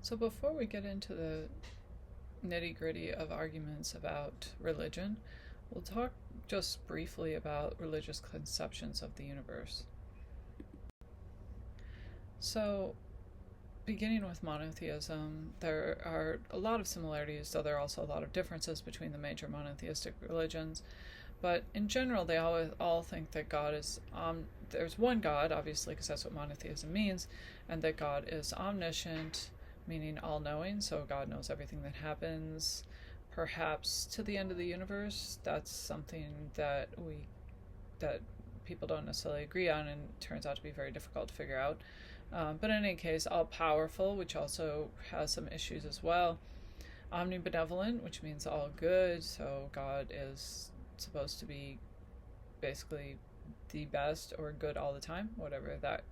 So before we get into the nitty-gritty of arguments about religion, we'll talk just briefly about religious conceptions of the universe. So, beginning with monotheism, there are a lot of similarities, though there are also a lot of differences between the major monotheistic religions. But in general, they all think that God is there's one God, obviously, because that's what monotheism means, and that God is omniscient, meaning all-knowing. So God knows everything that happens, perhaps to the end of the universe. That's something that people don't necessarily agree on, and turns out to be very difficult to figure out. But in any case, all-powerful, which also has some issues as well. Omnibenevolent, which means all good. So God is supposed to be basically the best or good all the time, whatever that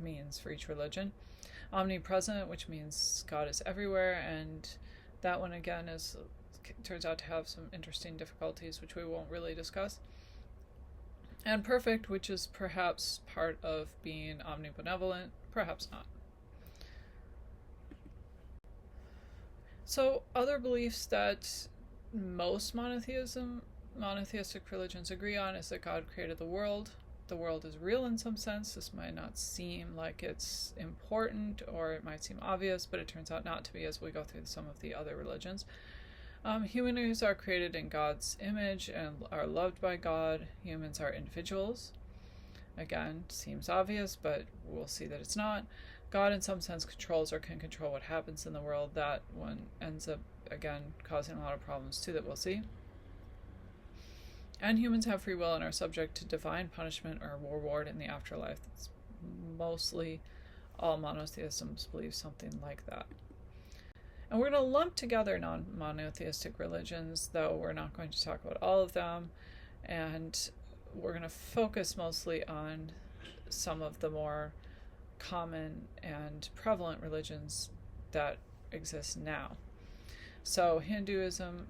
means for each religion. Omnipresent, which means God is everywhere, and that one again turns out to have some interesting difficulties, which we won't really discuss. And perfect, which is perhaps part of being omnibenevolent, perhaps not. So other beliefs that most monotheistic religions agree on is that God created the world. The world is real in some sense. This might not seem like it's important, or it might seem obvious, but it turns out not to be as we go through some of the other religions. Humans are created in God's image and are loved by God. Humans are individuals. Again, seems obvious, but we'll see that it's not. God in some sense controls or can control what happens in the world. That one ends up, again, causing a lot of problems too that we'll see. And humans have free will and are subject to divine punishment or reward in the afterlife. That's mostly all monotheisms believe something like that. And we're going to lump together non-monotheistic religions, though we're not going to talk about all of them. And we're going to focus mostly on some of the more common and prevalent religions that exist now. So Hinduism,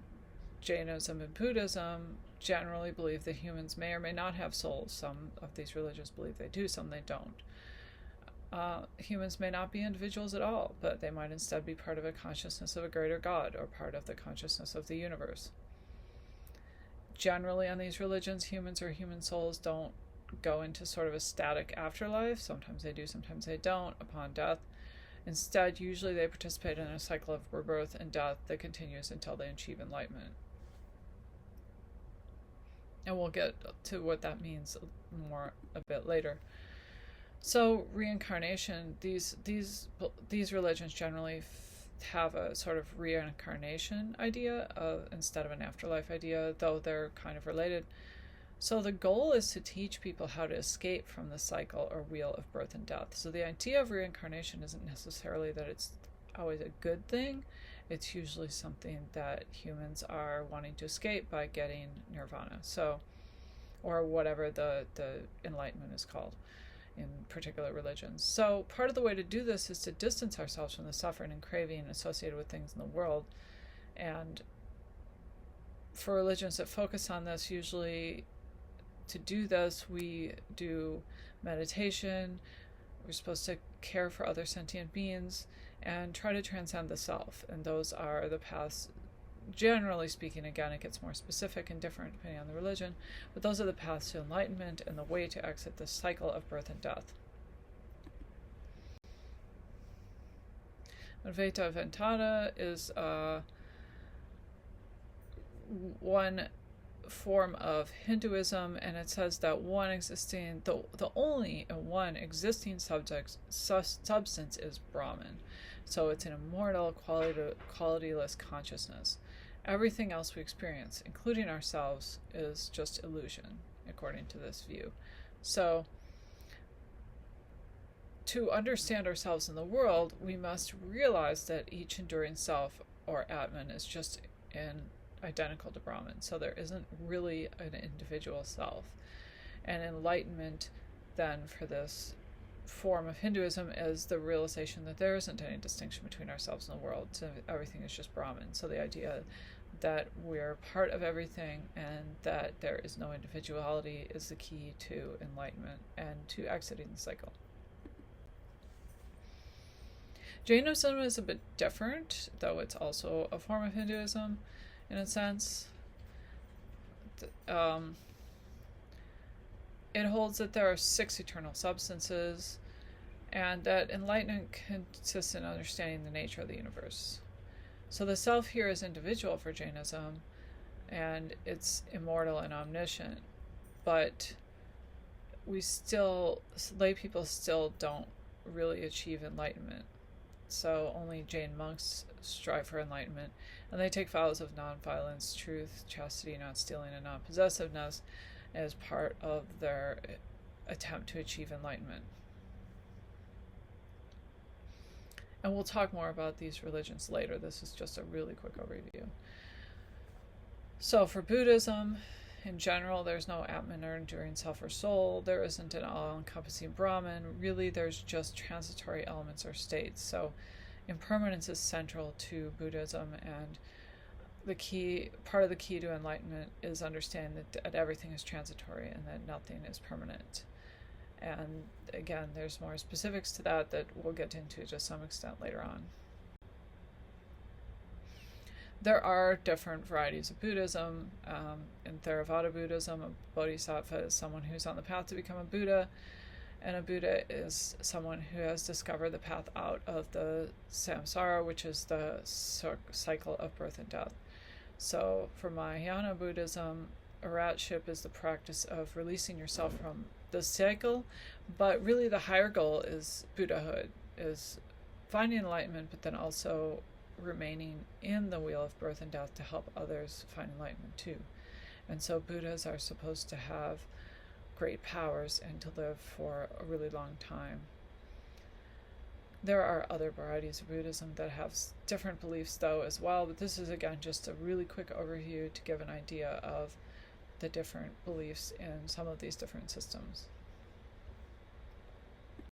Jainism, and Buddhism generally believe that humans may or may not have souls. Some of these religions believe they do, some they don't. Humans may not be individuals at all, but they might instead be part of a consciousness of a greater God or part of the consciousness of the universe. Generally, on these religions, humans or human souls don't go into sort of a static afterlife. Sometimes they do, sometimes they don't, upon death. Instead, usually they participate in a cycle of rebirth and death that continues until they achieve enlightenment. And we'll get to what that means more a bit later. So reincarnation, these religions generally have a sort of reincarnation idea instead of an afterlife idea, though they're kind of related. So the goal is to teach people how to escape from the cycle or wheel of birth and death. So the idea of reincarnation isn't necessarily that it's always a good thing. It's usually something that humans are wanting to escape by getting nirvana, or whatever the enlightenment is called in particular religions. So part of the way to do this is to distance ourselves from the suffering and craving associated with things in the world. And for religions that focus on this, usually to do this, we do meditation. We're supposed to care for other sentient beings and try to transcend the self. And those are the paths, generally speaking. Again, it gets more specific and different depending on the religion, but those are the paths to enlightenment and the way to exit the cycle of birth and death. Advaita Vedanta is one form of Hinduism, and it says that the only one existing substance is Brahman. So it's an immortal, qualityless consciousness. Everything else we experience, including ourselves, is just illusion, according to this view. So to understand ourselves in the world, we must realize that each enduring self, or Atman, is just identical to Brahman. So there isn't really an individual self. And enlightenment, then, for this form of Hinduism is the realization that there isn't any distinction between ourselves and the world. So everything is just Brahman. So the idea that we're part of everything and that there is no individuality is the key to enlightenment and to exiting the cycle. Jainism is a bit different, though it's also a form of Hinduism in a sense. It holds that there are 6 eternal substances, and that enlightenment consists in understanding the nature of the universe. So the self here is individual for Jainism, and it's immortal and omniscient, but lay people still don't really achieve enlightenment. So only Jain monks strive for enlightenment, and they take vows of non-violence, truth, chastity, not stealing, and non-possessiveness as part of their attempt to achieve enlightenment. And we'll talk more about these religions later. This is just a really quick overview. So for Buddhism, in general, there's no Atman or enduring self or soul. There isn't an all-encompassing Brahman. Really, there's just transitory elements or states. So impermanence is central to Buddhism, and part of the key to enlightenment is understanding that everything is transitory and that nothing is permanent. And again, there's more specifics to that we'll get into to some extent later on. There are different varieties of Buddhism. In Theravada Buddhism, a bodhisattva is someone who's on the path to become a Buddha, and a Buddha is someone who has discovered the path out of the samsara, which is the cycle of birth and death. So for Mahayana Buddhism, aratship is the practice of releasing yourself from the cycle, but really the higher goal is Buddhahood, is finding enlightenment, but then also remaining in the wheel of birth and death to help others find enlightenment too. And so Buddhas are supposed to have great powers and to live for a really long time. There are other varieties of Buddhism that have different beliefs though as well, but this is again just a really quick overview to give an idea of the different beliefs in some of these different systems.